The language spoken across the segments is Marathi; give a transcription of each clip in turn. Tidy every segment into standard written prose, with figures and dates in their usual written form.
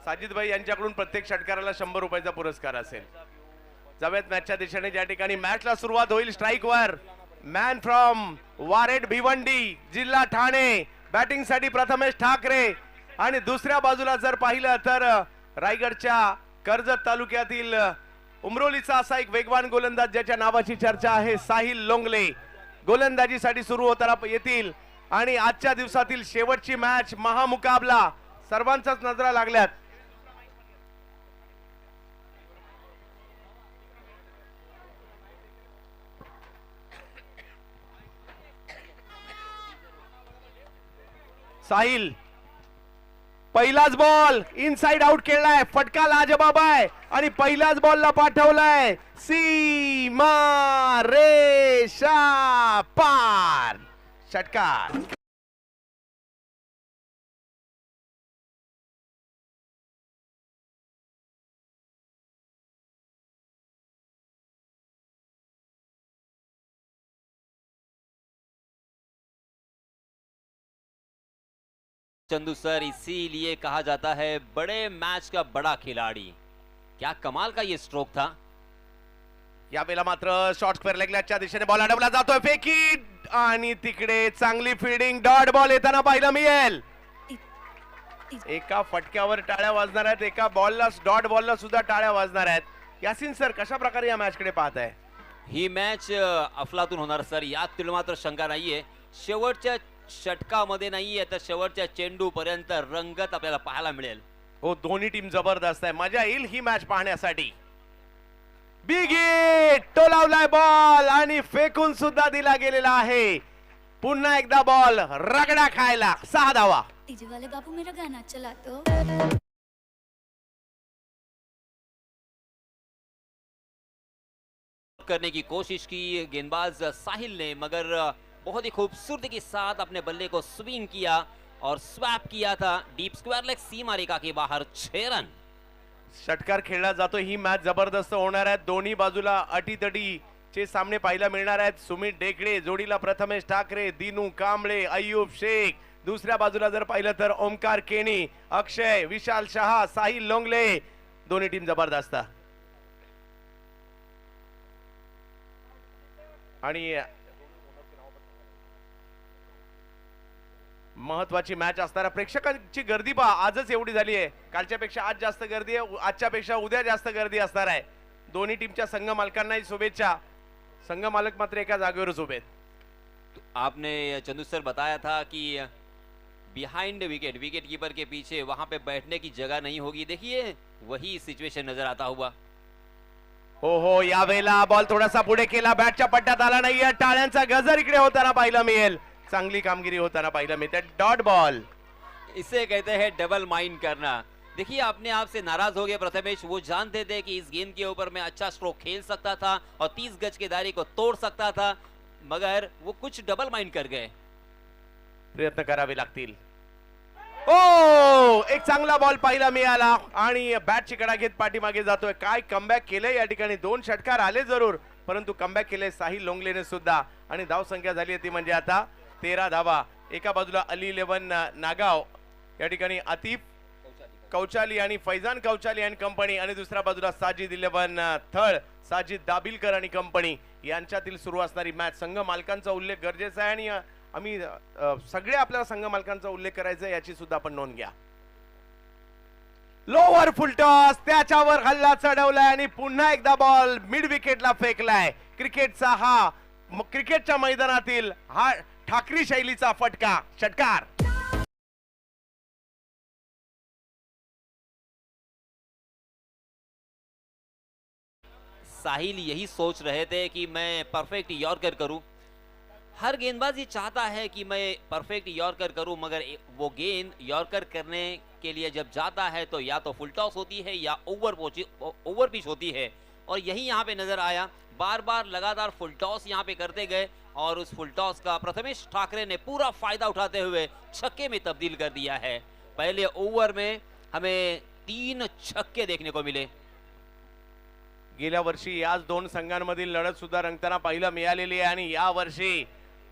साजिद भाई यांच्याकडून प्रत्येक षटकाराला 100 रुपयाचा पुरस्कार असेल. जाऊयात मॅचच्या दिशेने, ज्या ठिकाणी मॅचला सुरुवात होईल. स्ट्राइक वर मॅन फ्रॉम वारेड भिवंडी जिल्हा ठाणे, बॅटिंग साठी प्रथमेश ठाकरे. आणि दुसऱ्या बाजूला जर पाहिलं तर रायगडच्या कर्जत तालुक्यातील उमरोलीचा असा एक वेगवान गोलंदाज ज्याच्या नावाची चर्चा आहे, साहिल लोंगले, गोलंदाजीसाठी सुरू होताना येतील. आणि आजच्या दिवसातील शेवटची मॅच, महामुकाबला, सर्वांचाच नजरा लागल्यात. साहिल पहिलाच बॉल इनसाइड आउट खेळलाय, फटका लाजबाब आहे आणि पहिल्याच बॉलला पाठवलाय सीमा रेषा पार. षटकार. चंदू सर, इसीलिए कहा जाता है बड़े मैच का बड़ा खिलाड़ी. क्या कमाल का ये स्ट्रोक था. यावेळेला मात्र शॉर्ट स्क्वेअर लेगच्या दिशेने बॉल अडवला जातोय, फेकी आणि तिकडे चांगली फिल्डिंग. डॉट बॉल येताना पाहायला मिळेल. एका फटक्यावर टाळ्या वाजणार आहेत, एका बॉलला, डॉट बॉलला सुद्धा टाळ्या वाजणार आहेत. यासिन सर, कशा प्रकारे या मॅच कडे पाहताय. ही मॅच अफलातून होणार सर, यात तुला मात्र शंका नाहीये. शेवटच्या षटकामध्ये नाहीये तर शेवटच्या चेंडू पर्यंत रंगत आपल्याला पाहायला मिळेल. हो, दोन्ही टीम जबरदस्त आहे. मजा येईल ही मॅच पाहण्यासाठी. बिग हिट, टोलावलाय बॉल आणि फेकून सुद्धा दिला गेलेला आहे. पुन्हा एकदा बॉल रगडा खायला. 6 धावा. डीजे वाले बाबू मेरा गाना चला तो. करने की कोशिश की गेंदबाज साहिल ने, मगर बहुत ही खूबसूरती के साथ अपने बल्ले को स्विंग किया और स्वैप किया था डीप स्क्वायर लेग सीमा रेखा के बाहर. 6 रन. षटकार खेळला जातो. ही मॅच जबरदस्त होणार आहे. दोन्ही बाजूला अटीतटीचे सामने पाहायला मिळणार आहेत. सुमित डेकडे जोडीला प्रथमेश ठाकरे, दिनू कांबळे, अय्यूब शेख. दुसऱ्या बाजूला जर पाहिलं तर ओमकार केनी, अक्षय, विशाल शहा, साहिल लोंगले. दोन्ही टीम जबरदस्त. आणि महत्वाची मॅच असणारा प्रेक्षकांची गर्दी पहा, आजच एवढी झाली आहे. कालच्या पेक्षा आज जास्त गर्दी आहे, आजच्या पेक्षा उद्या जास्त गर्दी असणार आहे. दोन्ही टीमच्या संघ मालकांनाही शुभेच्छा. संघ मालक मात्र एका जागेवरच उभे आहेत. आपने चंदू सर बताया था कि बिहाइंड विकेट, विकेट कीपर के पीछे वहां पे बैठने की जगह नहीं होगी. देखिए वही सिचुएशन नजर आता हुआ. हो, यावेळेला बॉल थोडासा पुढे केला, बॅटच्या पट्ट्यात आला नाहीये. टाळ्यांचा गजर इकडे होताना पाहायला मिळेल. चांगली कामगिरी होताना पाहायला मिळते. Dot ball. इसे कहते हैं डबल माइंड करना. देखिए अपने आप से नाराज हो गए प्रथमेश. वो जानते थे कि इस गेंद के ऊपर मैं अच्छा स्ट्रोक खेल सकता था और 30 गज के दायरे को तोड़ सकता था, मगर वो कुछ डबल माइंड कर गए. प्रयत्न करावे लागतील. ओ, एक चांगला बॉल पाहायला मिळाला आणि बॅटची कडा घेत पाठीमागे जातोय. काय कमबॅक केलंय या ठिकाणी. 2 षटकार आले जरूर, परंतु कमबॅक केलंय साहिल लोंगलेने सुद्धा. आणि धाव संख्या झाली ती म्हणजे आता 13 धावा. एका बाजूला अली 11 नागाव, या ठिकाणी आतिफ कौचाली आणि फैजान कौचाली आणि कंपनी. आणि दुसऱ्या बाजूला साजिद 11 थळ, साजिद दाबिलकर आणि कंपनी यांच्यातील सुरू असणारी मॅच. संघ मालकांचा उल्लेख गरजेचा आहे आणि आम्ही सगळे आपल्या संघ मालकांचा उल्लेख करायचा याची सुद्धा आपण नोंद घ्या. लोवर फुलटॉस, त्याच्यावर हल्ला चढवलाय आणि पुन्हा एकदा बॉल मिड विकेटला फेकलाय. क्रिकेटच्या मैदानातील हा ठाकरी शैलीचा फटका. षटकार. साहिल यही सोच रहे थे कि मैं परफेक्ट यॉर्कर करूं. हर गेंदबाज ये चाहता है कि मैं परफेक्ट यॉर्कर करूं, मगर वो गेंद यॉर्कर करने के लिए जब जाता है तो या तो फुल टॉस होती है या ओवर पिच होती है. और यही यहाँ पे नजर आया. बार बार लगातार फुल टॉस यहाँ पे करते गए और उस फुल टॉस का प्रथमेश ठाकरे ने पूरा फायदा उठाते हुए छक्के में तब्दील कर दिया है. पहले ओवर में हमें 3 छक्के देखने को मिले. गेल्या वर्षी याच 2 संघांमधील लढत सुद्धा रंगताना पाहायला मिळालेली आहे आणि या वर्षी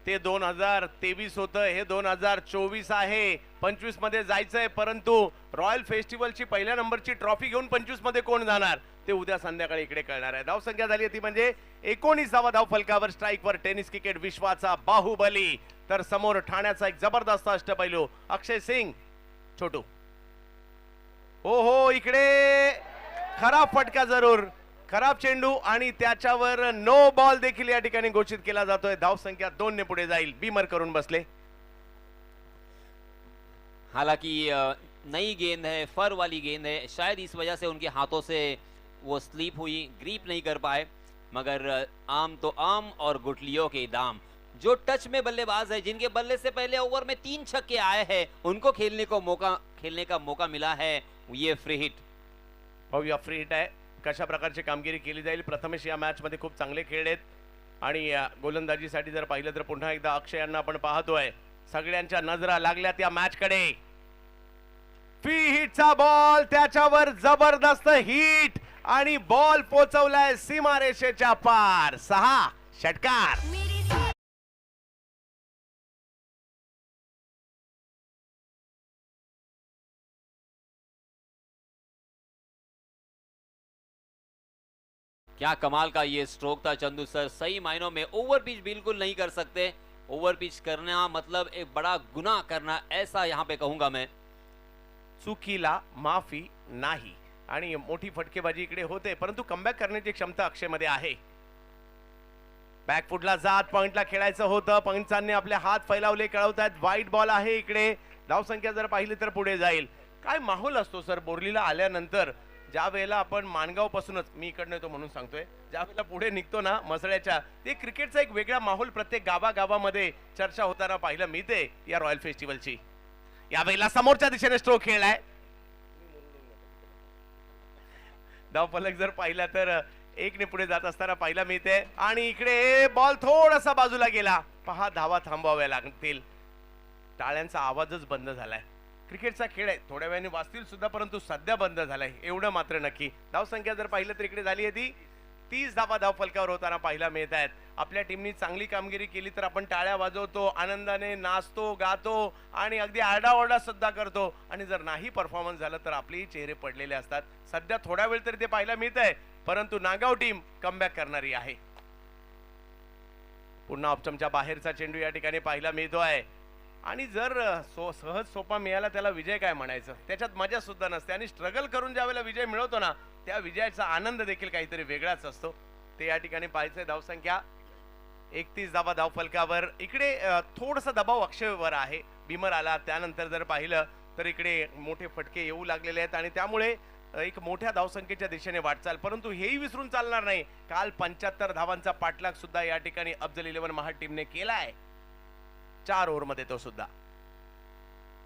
ते 2023 होतं, हे 2024 आहे. 25 मध्ये जायचंय, परंतु रॉयल फेस्टिवलची पहिल्या नंबरची ट्रॉफी घेऊन 25 मध्ये कोण जाणार ते उद्या संध्याकाळी इकडे कळणार आहे. धावसंख्या झाली ती म्हणजे 19 धाव फलकावर. स्ट्राईकवर टेनिस क्रिकेट विश्वाचा बाहुबली, तर समोर ठाण्याचा एक जबरदस्त अष्टपैलू अक्षय सिंग. छोटू हो इकडे खराब फटका, जरूर खराब चेंडू, आणि त्याच्यावर नो बॉल देखील या ठिकाणी घोषित केला जातोय. धावसंख्या 2 ने पुढे जाईल. बीमर करून बसले. हालांकि नई गेंद है, फर वाली गेंद है, शायद इस वजह से उनके हाथों से वो स्लिप हुई, ग्रीप नहीं कर पाए, मगर आम तो आम और गुटलियों के दाम. जो टच में बल्लेबाज है, जिनके बल्ले से पहले ओवर में 3 छक्के आए हैं, उनको खेलने का मौका मिला है. ये फ्री हिट, पाहूया फ्री हिट आहे, कशा प्रकारची कामगिरी केली जाईल. प्रथमेश या मॅच मध्ये खूप चांगले खेळलेत, आणि गोलंदाजीसाठी जर पाहिलं तर पुन्हा एकदा अक्षय यांना आपण पाहतोय. सगळ्यांच्या नजरा लागल्या त्या मॅच कडे. फ्री हिटचा बॉल, त्याच्यावर जबरदस्त हिट, आणि बॉल पोहोचवलाय सीमारेषेच्या पार. 6 षटकार. क्या कमाल का ये स्ट्रोक था चंदू सर. सही मायनों में ओवर पिच बिल्कुल नहीं कर सकते. ओवर पिच करना मतलब एक बड़ा गुनाह करना, ऐसा यहाँ पे कहूंगा मैं. चुकीला माफी नाही, आणि मोठी फटकेबाजी इकडे होते, परंतु कमबॅक करण्याची क्षमता अक्षय मध्ये आहे. बॅकफुटला जात पॉइंटला खेळायचं होतं. पंचांनी आपले हात फैलावले, कळवतायत वाईट बॉल आहे इकडे. धावसंख्या जर पाहिली तर पुढे जाईल. काय माहोल असतो सर बोर्लीला आल्यानंतर, ज्या वेळेला आपण माणगाव पासूनच, मी इकडनं येतो म्हणून सांगतोय, ज्या वेळेला पुढे निघतो ना मसळ्याच्या, ते क्रिकेटचा एक वेगळा माहोल प्रत्येक गावागावामध्ये चर्चा होताना पाहिलं मिळते या रॉयल फेस्टिवलची. या वेळेला समोरच्या दिशेने स्ट्रोक खेळलाय. धावफलक जर पाहिला तर 1 ने पुढे जात असताना पाहिला मिळते, आणि इकडे बॉल थोडासा बाजूला गेला. पहा, धावा थांबवाव्या लागतील. टाळ्यांचा आवाजच बंद झालाय. क्रिकेटचा खेळ आहे, थोड्या वेळाने वाचतील सुद्धा, परंतु सध्या बंद झालाय एवढं मात्र नक्की. धावसंख्या जर पाहिलं तर इकडे झाली आहे ती 30 धावा धाव फलकावर होताना पाहायला मिळत आहेत. आपल्या टीमनी चांगली कामगिरी केली तर आपण टाळ्या वाजवतो, आनंदाने नाचतो, गातो, आणि अगदी आरडाओरडा सुद्धा करतो, आणि जर नाही परफॉर्मन्स झालं तर आपलेही चेहरे पडलेले असतात. सध्या थोडा वेळ तरी ते पाहायला मिळत आहे, परंतु नागाव टीम कमबॅक करणारी आहे. पुन्हा ऑप्शनच्या बाहेरचा चेंडू या ठिकाणी पाहायला मिळतोय, आणि जर सहज सोपा मिळाला त्याला विजय काय म्हणायचं, त्याच्यात मजा सुद्धा नसते. आणि स्ट्रगल करून ज्या वेळेला विजय मिळवतो ना, त्या विजयाचा आनंद देखील काहीतरी वेगळाच असतो. ते या ठिकाणी पाहायचंय. धावसंख्या 31 धावा धाव फलकावर. इकडे थोडासा दबाव अक्षयवर आहे. बीमर आला त्यानंतर जर पाहिलं तर इकडे मोठे फटके येऊ लागलेले आहेत, आणि त्यामुळे एक मोठ्या धावसंख्येच्या दिशेने वाटचाल. परंतु हेही विसरून चालणार नाही, काल 75 धावांचा पाठलाग सुद्धा या ठिकाणी अफजल 11 महाड टीमने केलाय 4 ओव्हरमध्ये तो सुद्धा.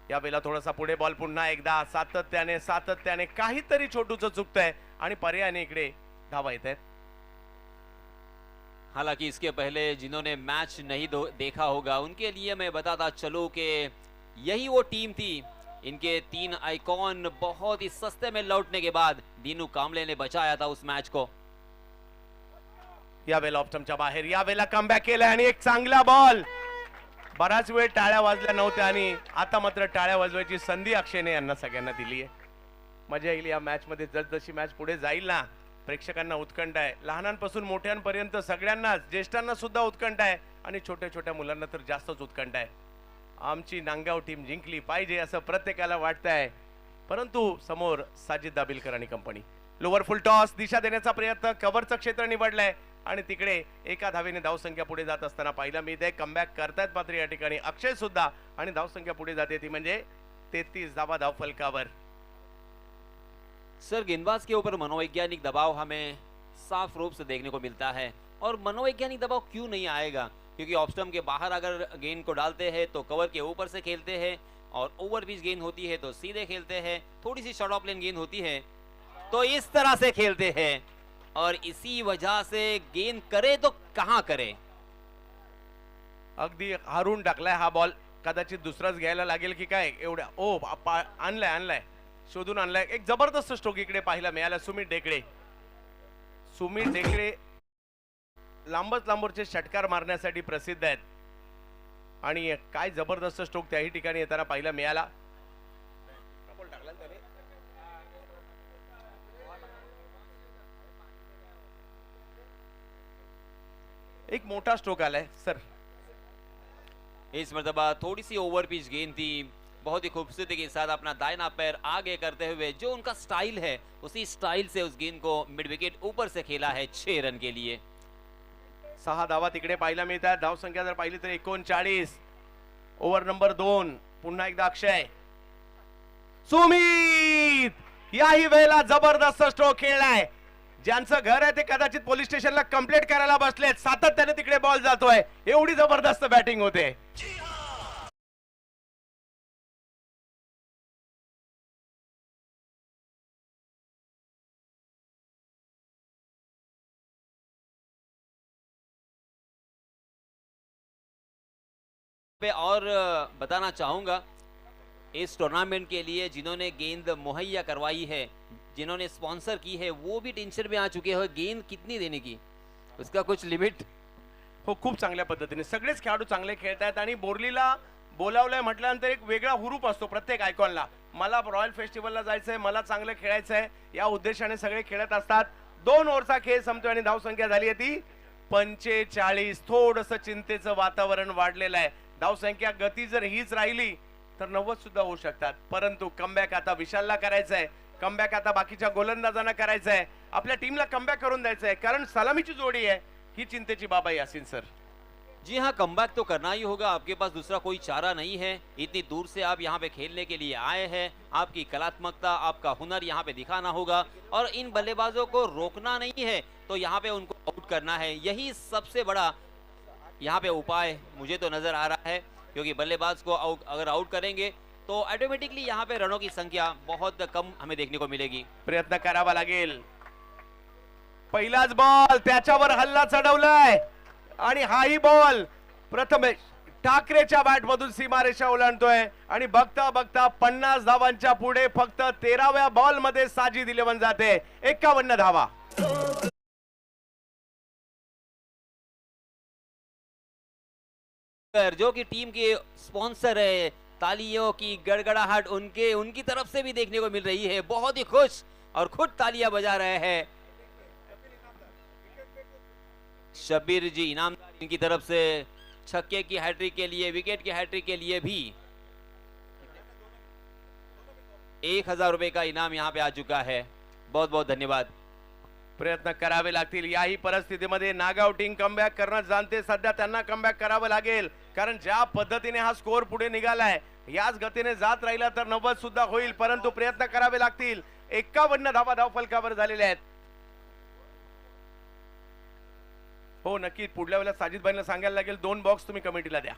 यावेळेला थोडासा पुढे बॉल, पुन्हा एकदा सातत्याने काहीतरी छोटूचं चुकतंय, आणि पर्यायाने इकडे धावा येत आहेत. हालांकि इसके पहले जिन्होंने मैच नहीं देखा होगा उनके लिए मैं बताता चलूं कि यही वो टीम थी. इनके 3 आइकॉन बहुत ही सस्ते में लौटने के बाद दीनू कांबले ने बचाया था उस मैच को. यावेळेला ऑप्शनच्या बाहेर, यावेळेला कमबॅक केलाय, आणि एक चांगला बॉल. बराच वेळ टाळ्या वाजल्या नव्हत्या, आणि आता मात्र टाळ्या वाजवायची संधी अक्षयने यांना सगळ्यांना दिली आहे. मजा येईल या मॅच मध्ये. जशी मॅच पुढे जाईल ना, प्रेक्षकांना उत्कंठ आहे. लहानांपासून मोठ्यांपर्यंत सगळ्यांनाच, ज्येष्ठांना सुद्धा उत्कंठ आहे, आणि छोट्या छोट्या मुलांना तर जास्तच उत्कंठ आहे. आमची नांदगाव टीम जिंकली पाहिजे असं प्रत्येकाला वाटतंय, परंतु समोर साजिद दाबिलकर आणि कंपनी. लोअर फुल टॉस, दिशा देण्याचा प्रयत्न, कव्हरचं क्षेत्र निवडलंय, आणि तिकडे एका धावेने धावसंख्या पुढे जात असताना पाहायला मिळते. कमबॅक करतायत मात्र या ठिकाणी अक्षय सुद्धा, आणि धावसंख्या पुढे जाते ती म्हणजे 33 धावा धाव फलकावर. सर, गेंदबाज के ऊपर मनोवैज्ञानिक दबाव हमें साफ रूप से देखने को मिलता है, और मनोवैज्ञानिक दबाव क्यों नहीं आएगा, क्योंकि ऑफ स्टंप के बाहर अगर गेंद को डालते हैं तो कवर के ऊपर से खेलते हैं, और ओवर पिच गेंद होती है तो सीधे खेलते हैं. थोड़ी सी शॉर्ट ऑफ लेन गेंद होती है तो इस तरह से खेलते हैं, और इसी वजह से गेंद करे तो कहां करे. अगदी हारून टाकलाय हा बॉल. कदाचित दुसराच घ्यायला लागेल की काय, एवढ्या आणलाय शोधून आणलाय. एक जबरदस्त स्ट्रोक इकडे पाहायला मिळाला. सुमित ढेकळे लांबच लांबवरचे षटकार मारण्यासाठी प्रसिद्ध आहेत. आणि काय जबरदस्त स्ट्रोक त्याही ठिकाणी येताना पाहायला मिळाला. एक मोठा स्ट्रोक आलाय सर. इस मरतबा थोड़ी सी ओवर पिच गेंद थी, बहुत ही खूबसूरती के साथ अपना दाहिना पैर आगे करते हुए जो उनका स्टाइल है उसी स्टाइल से उस गेंद को मिड विकेट ऊपर से खेला है 6 रन के लिए. 6 धावा तिकडे पाहायला मिळतात. धाव संख्या जर पाहिली तर 39. Over number 2. पुन्हा एकदा अक्षय. सुमित याही वेळेला जबरदस्त स्ट्रोक खेळलाय. ज्यांचं घर आहे ते कदाचित पोलीस स्टेशनला कंप्लेंट करायला बसलेत. सातत्याने तिकडे बॉल जातोय. एवढी जबरदस्त बॅटिंग होते. पे और बताना चाहूंगा इस टूर्नामेंट के लिए जिन्होंने गेंद मुहैया करवाई है, जिन्होंने स्पॉन्सर की है, वो भी टेंशन में आ चुके हैं गेंद कितनी देने की, उसका कुछ लिमिट. हो खूप चांगल्या पद्धतीने सगळेच खेळाडू चांगले खेळतात आणि बोर्लीला बोलावलंय म्हटल्यानंतर एक वेगळा हुरूप असतो प्रत्येक आयकॉनला. मला रॉयल फेस्टिवलला जायचंय, मला चांगलं खेळायचंय या उद्देशाने सगळे खेळत असतात. 2 ओव्हरचा खेळ संपतोय आणि धाव संख्या झाली आहे ती 45. थोडस चिंतेचं वातावरण वाढलेलं आहे. धाव संख्या गती जर हीच राहिली तर 90 सुद्धा होऊ शकतात. परंतु कमबॅक आता विशालला करायचंय. कमबॅक आता बाकीच्या गोलंदाजांना करायचंय. आपल्या टीमला कमबॅक करून द्यायचंय कारण सलामीची जोडी आहे. ही चिंतेची बाब आहे यासीन सर. जी हाँ, कमबैक तो करना ही होगा, आपके पास दूसरा कोई चारा नहीं है. इतनी दूर से आप यहाँ पे खेलने के लिए आए हैं, आपकी कलात्मकता, आपका हुनर यहाँ पे दिखाना होगा और इन बल्लेबाजों को रोकना नहीं है तो यहाँ पे उनको आउट करना है. यही सबसे बड़ा यहाँ पे उपाय मुझे तो नजर आ रहा है, क्योंकि बल्लेबाज को अगर आउट करेंगे तो ऑटोमेटिकली यहाँ पे रनों की संख्या बहुत कम हमें देखने को मिलेगी. प्रयत्न करावा लागेल. पहिलाच बॉल त्याच्यावर हल्ला चढवलाय आणि हाही बॉल प्रथमेश ठाकरेच्या बॅट मधून सीमारेषा ओलांडतोय आणि बघता बघता 50 धावांच्या पुढे फक्त 13व्या बॉल मध्ये साजिद 11 जाते. 51 धावा. जो कि टीम के स्पॉन्सर है, तालियों की गड़गड़ाहट उनकी तरफ से भी देखने को मिल रही है. बहुत ही खुश और खुद तालियां बजा रहे हैं. शब्बीर जी इनामदार इनकी तरफ से छक्के की हैट्रिक के लिए, विकेट की हैट्रिक के लिए भी 1000 रुपए का इनाम यहाँ पे आ चुका है. बहुत बहुत धन्यवाद. प्रयत्न करावे लागतील. याही परिस्थितीमध्ये नागाव टीम कमबॅक करणं जाणते. सध्या त्यांना कमबॅक करावं लागेल कारण ज्या पद्धतीने हा स्कोर पुढे निघालाय याच गतीने जात राहिला तर 90 सुद्धा होईल. परंतु प्रयत्न करावे लागतील. 51 धावा धावफलकावर झालेल्या आहेत. हो नक्की पुढल्या वेळेला साजिद भाईला सांगायला लागेल 2 बॉक्स तुम्ही कमिटीला द्या.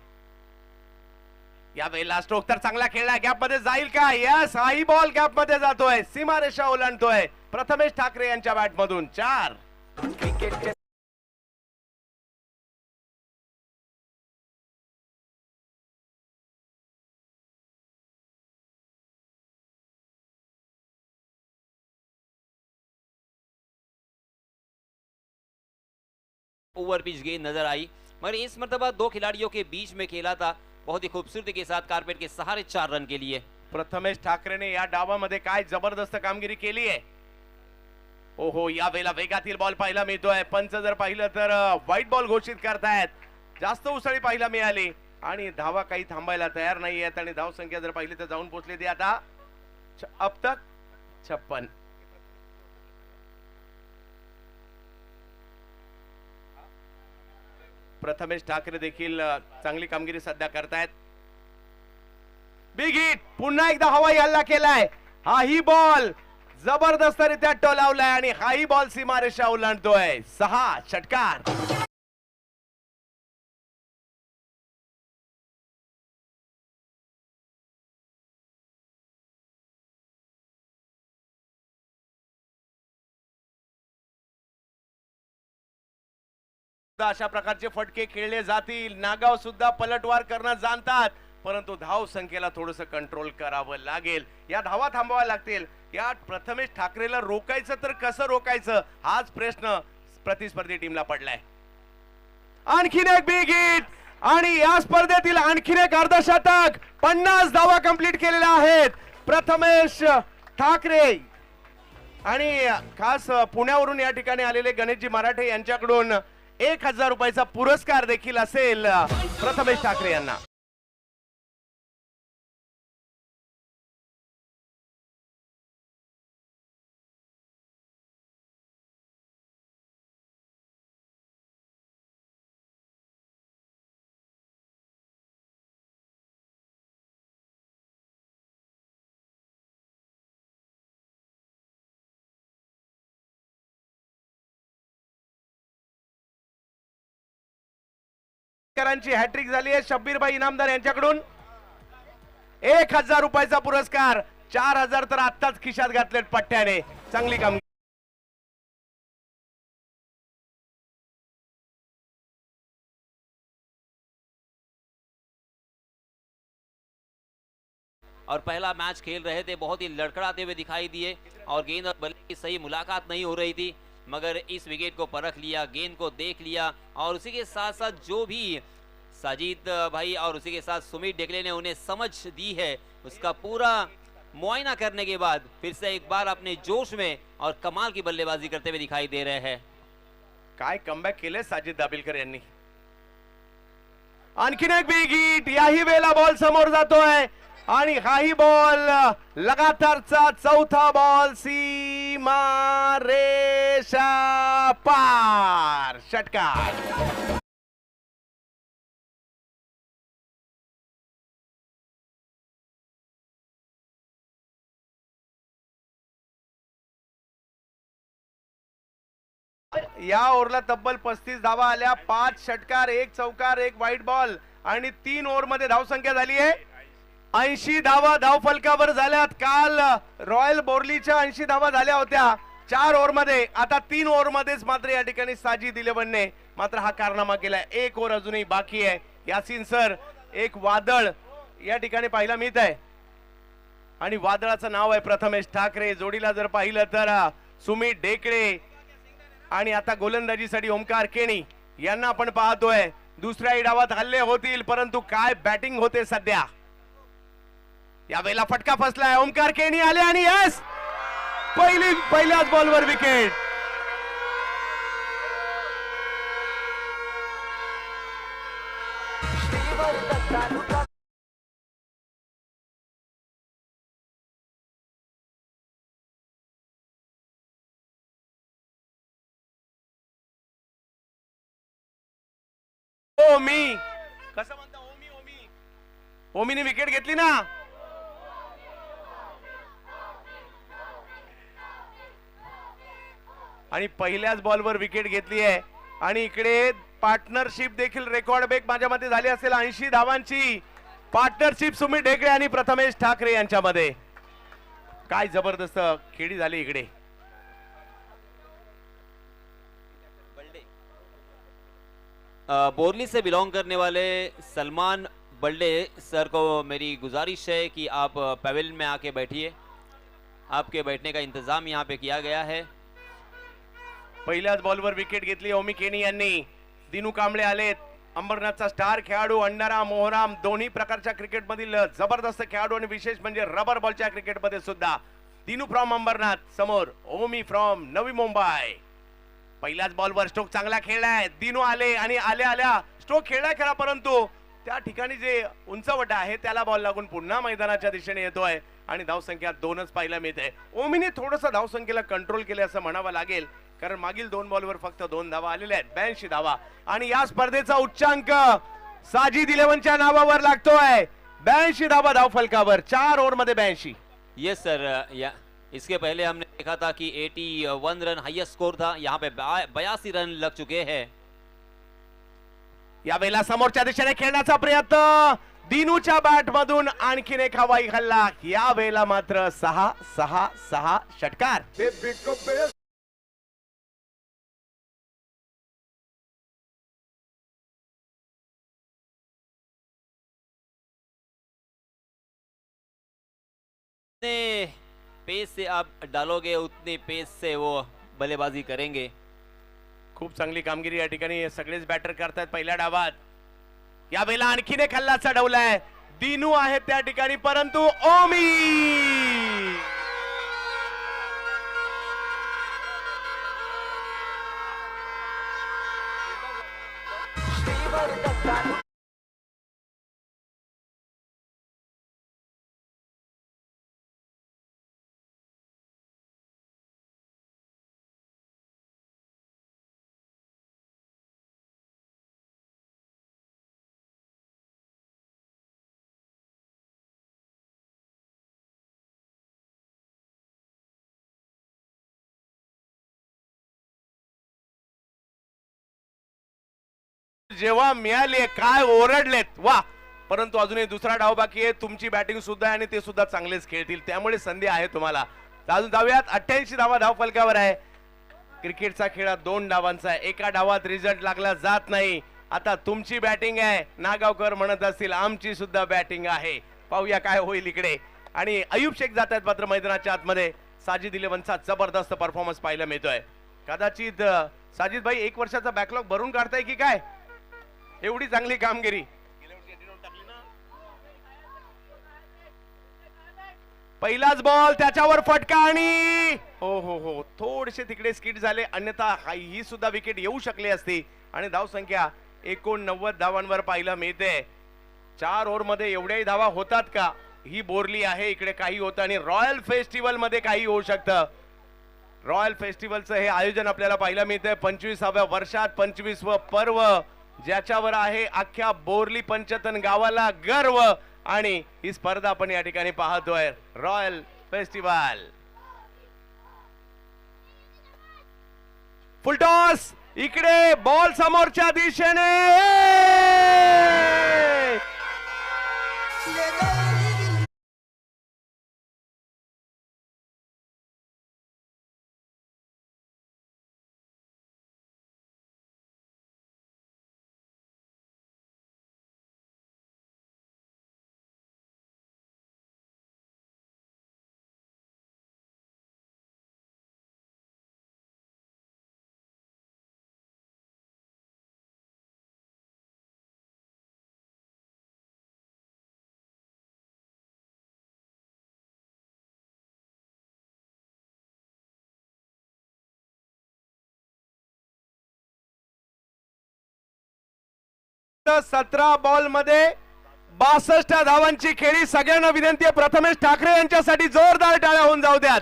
या वेळेला स्ट्रोक तर चांगला खेळला. गॅप मध्ये जाईल का? यस, हाही बॉल गॅप मध्ये जातोय. सीमारेषा ओलांडतोय प्रथमेश ठाकरे यांच्या बॅट मधून 4. ओवर पिच गेंद नजर आई, मगर इस मर्तबा 2 खिलाड़ियों के बीच में खेला था. बहुत ही खूबसूरती के साथ कारपेट के सहारे 4 रन के लिए. प्रथमेश ठाकरेने या डावामध्ये काय जबरदस्त कामगिरी केली आहे. ओहो या वेळेला वेगातील बॉल पाहायला मिळतोय. पंच जर पाहिलं तर व्हाईट बॉल घोषित करतायत. जास्त उसळी पाहायला मिळाली आणि धावा काही थांबायला तयार नाही आहेत आणि धाव संख्या जर पाहिली तर जाऊन पोहोचली ती आता अब तक 56. प्रथमेश ठाकरे देखील चांगली कामगिरी सध्या करतायत. Big hit. पुन्हा एकदा हवाई हल्ला केलाय. हाही बॉल जबरदस्तरित्या टोलावलाय आणि हाही बॉल सीमारेषा ओलांडतोय. 6 षटकार. अशा प्रकारचे फटके खेळले जातील. नागाव सुद्धा पलटवार करणं जाणतात, परंतु धाव संख्येला थोडंसं कंट्रोल करावं लागेल. या धावा थांबवाव्या लागतील. या प्रथमेश ठाकरेला रोकायचं तर कसं रोकायचं हाच प्रश्न प्रतिस्पर्धी टीमला पडलाय. आणखीन एक बिग हिट आणि या स्पर्धेतील आणखीन एक अर्धशतक 50 धावा कंप्लीट केलेल्या आहेत प्रथमेश ठाकरे आणि खास पुण्यावरून या ठिकाणी आलेले गणेशजी मराठे यांच्याकडून 1000 रुपयाचा पुरस्कार देखील असेल प्रथमेश ठाकरे यांना. करांची हॅट्रिक झाली आहे शब्बीरभाई इनामदार यांच्याकडून 1000 रुपयाचा पुरस्कार. 4000 तर आत्ताच खिशात घातलेत पट्ट्याने. चांगली कामगिरी. और पहला मैच खेल रहे थे, बहुत ही लड़खड़ाते हुए दिखाई दिए और गेंद और बल्ले की सही मुलाकात नहीं हो रही थी, मगर इस विकेट को परख लिया, गेंद को देख लिया और उसी के साथ साथ जो भी साजिद भाई और उसी के साथ सुमित डेकले ने उन्हें समझ दी है, उसका पूरा मुआयना करने के बाद फिर से एक बार अपने जोश में और कमाल की बल्लेबाजी करते हुए दिखाई दे रहे हैं. काय कमबॅक केले साजिद दाबिलकर यांनी. आणखीन एक बिग हिट. याही वेळेला बॉल समोर जातोय आणि हाही बॉल लगातारचा चौथा बॉल सीमा रेषा पार. षटकार. या ओव्हरला तब्बल 35 धावा आल्या. 5 षटकार, 1 चौकार, 1 वाईट बॉल आणि 3 ओव्हर मध्ये धावसंख्या झाली आहे 80 धावा धाव फलकावर झाल्यात. काल रॉयल बोर्लीच्या 80 धावा झाल्या होत्या 4 ओव्हर मध्ये. आता 3 ओव्हर मध्येच मात्र या ठिकाणी साजिद इलेव्हनने मात्र हा कारनामा केलाय. 1 ओव्हर अजूनही बाकी आहे. यासीन सर, एक वादळ या ठिकाणी पाहायला मिळत आहे आणि वादळाचं नाव आहे प्रथमेश ठाकरे. जोडीला जर पाहिलं तर सुमित डेकळे आणि आता गोलंदाजीसाठी ओमकार केणी यांना आपण पाहतोय. दुसऱ्या डावात हल्ले होतील, परंतु काय बॅटिंग होते सध्या. यावेळेला फटका फसलाय. ओमकार केणी आले आणि यस, पहिल्याच बॉलवर विकेट. ओमी कसं म्हणता. ओमीने विकेट घेतली ना. आणि पहिल्याच बॉलवर विकेट घेतली आहे आणि इकडे पार्टनरशिप देखील रेकॉर्ड ब्रेक माझ्या मते झाली असेल. 80 धावांची पार्टनरशिप सुमित ढेकळे आणि प्रथमेश ठाकरे यांच्यामध्ये. काय जबरदस्त खेळी झाली इकडे. बोरली से बिलोंग करने वाले सलमान बल्डे सर को मेरी गुजारिश है कि आप पवेलियन में आके बैठिए. आपके बैठने का इंतजाम यहाँ पे किया गया है. पहिल्याच बॉलवर विकेट घेतली ओमी केनी यांनी. दिनू कांबळे आलेत, अंबरनाथचा स्टार खेळाडू. अंडारा मोहराम दोन्ही प्रकारच्या क्रिकेटमधील जबरदस्त खेळाडू आणि विशेष म्हणजे रबर बॉलच्या क्रिकेटमध्ये सुद्धा. दिनू फ्रॉम अंबरनाथ समोर ओमी फ्रॉम नवी मुंबई. पहिल्याच बॉलवर स्ट्रोक चांगला खेळलाय. दिनू आले आणि आल्या स्ट्रोक खेळलाय खरा, परंतु त्या ठिकाणी जे उंचवटा आहे त्याला बॉल लागून पुन्हा मैदानाच्या दिशेने येतोय आणि धावसंख्या 2च पाहायला मिळते. ओमीने थोडंसं धावसंख्येला कंट्रोल केले असं म्हणावं लागेल, कारण मागील 2 बॉलवर फक्त 2 धावा आलेल्या आहेत. 82 धावा आणि या स्पर्धेचा उच्चांक साजिद इलेव्हनच्या नावावर लागतोय. 82 धावा धाव फलकावर 4 ओव्हर मध्ये 82. Yes sir. इसके पहले हमने देखा था कि 81 रन हाईएस्ट स्कोर था. यहाँ पे 82 रन लग चुके हैं. यावेळेला समोरच्या दिशेने खेळण्याचा प्रयत्न. दिनूच्या बॅट मधून आणखीन एक हवाई हल्ला. यावेळेला मात्र 6 षटकार. पेस से आप डालोगे उतनी पेस से वो बल्लेबाजी करेंगे. खूप चांगली कामगिरी या ठिकाणी सगळेच बॅटर करतात पहिल्या डावात. यावेळेला आणखीन एक हल्ला चढवलाय. दिनू आहे त्या ठिकाणी, परंतु ओमी जेव्हा मिळाली काय ओरडलेत वा. परंतु अजूनही दुसरा डाव बाकी आहे. तुमची बॅटिंग सुद्धा आहे आणि ते सुद्धा चांगलेच खेळतील, त्यामुळे संधी आहे तुम्हाला. अजून जाऊयात. 88 धावा धाव फलकावर आहे. क्रिकेटचा खेळ 2 डावांचा आहे. एका डावात रिझल्ट लागला जात नाही. आता तुमची बॅटिंग आहे. नागावकर म्हणत असतील आमची सुद्धा बॅटिंग आहे. पाहूया काय होईल इकडे. आणि अयुब शेख जात आहेत मात्र मैदानाच्या आतमध्ये. साजिद इलेव्हनचा जबरदस्त परफॉर्मन्स पाहायला मिळतोय. कदाचित साजिद भाई 1 वर्षाचा बॅकलॉग भरून काढताय की काय, एवढी चांगली कामगिरी. पहिलाच बॉल त्याच्यावर फटका आणि हो हो हो थोडेसे तिकडे स्किट झाले, अन्यथा ही सुद्धा विकेट येऊ शकली असती. आणि धावसंख्या 89 धावांवर पाहायला मिळते. 4 ओव्हर मध्ये एवढ्याही धावा होतात का, ही बोरली आहे. इकडे काही होतं आणि रॉयल फेस्टिवल मध्ये काही होऊ शकतं. रॉयल फेस्टिवलचं हे आयोजन आपल्याला पाहायला मिळतंय 25व्या वर्षात. 25वं पर्व ज्याच्यावर आहे अख्ख्या बोरली पंचतन गावाला गर्व. आणि ही स्पर्धा आपण या ठिकाणी पाहतोय, रॉयल फेस्टिवल. फुलटॉस इकडे बॉल समोरच्या दिशेने. तर 17 बॉल मध्ये 62 धावांची खेळी. सगळ्यांना विनंती आहे प्रथमेश ठाकरे यांच्यासाठी जोरदार टाळ्या होऊन जाऊ द्यात.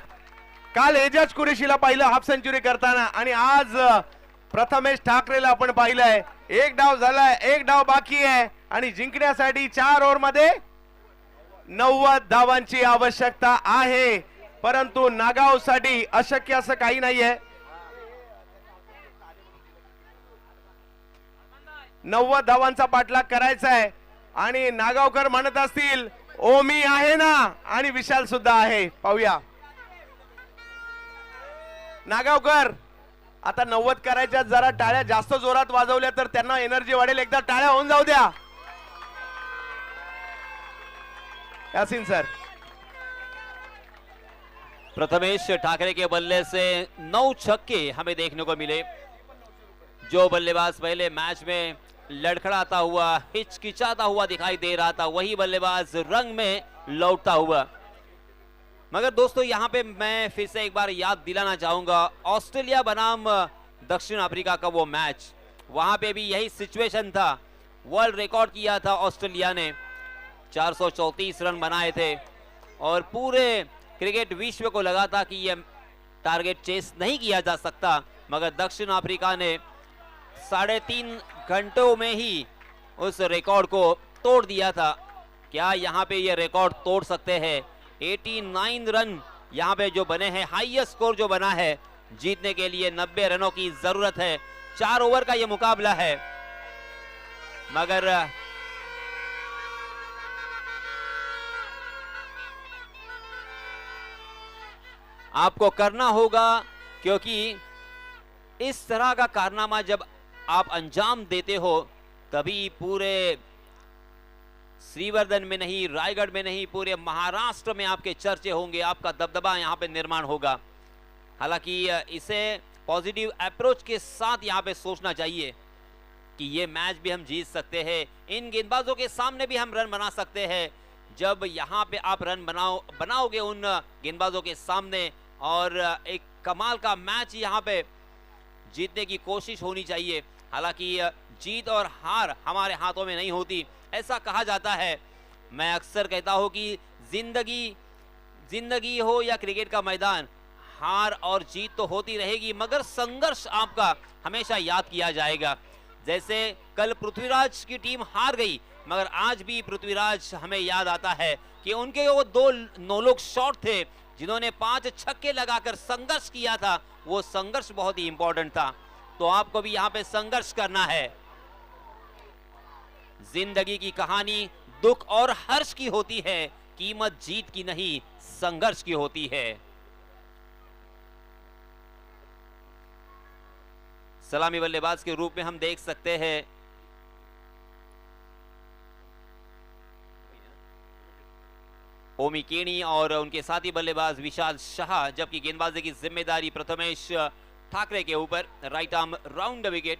काल एजाज कुरेशीला पाहिलं हाफ सेंचुरी करताना आणि आज प्रथमेश ठाकरेला आपण पाहिलंय. 1 डाव झालाय, 1 डाव बाकी आहे आणि जिंकण्यासाठी 4 ओव्हर मध्ये 90 धावांची आवश्यकता आहे. परंतु नागाव साठी अशक्य असं काही नाहीये. 90 धावांचा पाठलाग करायचा आहे आणि नागावकर म्हणत असतील ओमी आहे ना आणि विशाल सुद्धा आहे. पाहूया नागावकर आता 90 करायच्या. जरा टाळ्या जास्त जोरात वाजवल्या तर त्यांना एनर्जी वाढेल. एकदा टाळ्या होऊन जाऊ द्या. यासीन सर. प्रथमेश ठाकरे के बल्ले से 9 छक्के हमें देखने को मिले. जो बल्लेबाज पहले मैच में लड़खड़ाता हुआ, हिचकिचाता हुआ दिखाई दे रहा था, वही बल्लेबाज रंग में लौटता हुआ. मगर दोस्तों यहाँ पे मैं फिर से एक बार याद दिलाना चाहूंगा, ऑस्ट्रेलिया बनाम दक्षिण अफ्रीका का वो मैच, वहां पे भी यही सिचुएशन था. वर्ल्ड रिकॉर्ड किया था ऑस्ट्रेलिया ने, 434 रन बनाए थे और पूरे क्रिकेट विश्व को लगा था कि ये टारगेट चेस नहीं किया जा सकता. मगर दक्षिण अफ्रीका ने 3.5 घंटों में ही उस रिकॉर्ड को तोड़ दिया था. क्या यहाँ पे ये रिकॉर्ड तोड़ सकते हैं? 89 रन यहाँ पे जो बने हैं, हाईएस्ट स्कोर जो बना है. जीतने के लिए 90 रनों की जरूरत है. 4 ओवर का ये मुकाबला है. मगर आपको करना होगा, क्योंकि इस तरह का कारनामा जब आप अंजाम देते हो तभी पूरे श्रीवर्धन में नहीं, रायगढ़ में नहीं, पूरे महाराष्ट्र में आपके चर्चे होंगे, आपका दबदबा यहाँ पे निर्माण होगा. हालांकि इसे पॉजिटिव अप्रोच के साथ यहाँ पे सोचना चाहिए. कि ये मैच भी हम जीत सकते हैं, इन गेंदबाजों के सामने भी हम रन बना सकते हैं। जब यहाँ पे आप रन बनाओगे उन गेंदबाजों के सामने, और एक कमाल का मैच यहाँ पे जीतने की कोशिश होनी चाहिए। हालांकि जीत और हार हमारे हाथों में नहीं होती, ऐसा कहा जाता है। मैं अक्सर कहता हूँ कि जिंदगी हो या क्रिकेट का मैदान, हार और जीत तो होती रहेगी, मगर संघर्ष आपका हमेशा याद किया जाएगा। जैसे कल पृथ्वीराज की टीम हार गई, मगर आज भी पृथ्वीराज हमें याद आता है कि उनके वो 2 नौलोक शॉट थे जिन्होंने 5 छक्के लगाकर संघर्ष किया था। वो संघर्ष बहुत ही इंपॉर्टेंट था। तो आपको भी यहाँ पे संघर्ष करना है। जिंदगी की कहानी दुख और हर्ष की होती है, कीमत जीत की नहीं, संघर्ष की होती है। सलामी बल्लेबाज के रूप में हम देख सकते हैं ओमी केनी और उनके साथी बल्लेबाज विशाल शाह, जबकि गेंदबाजी की जिम्मेदारी प्रथमेश ठाकरे के ऊपर। Right arm round the wicket.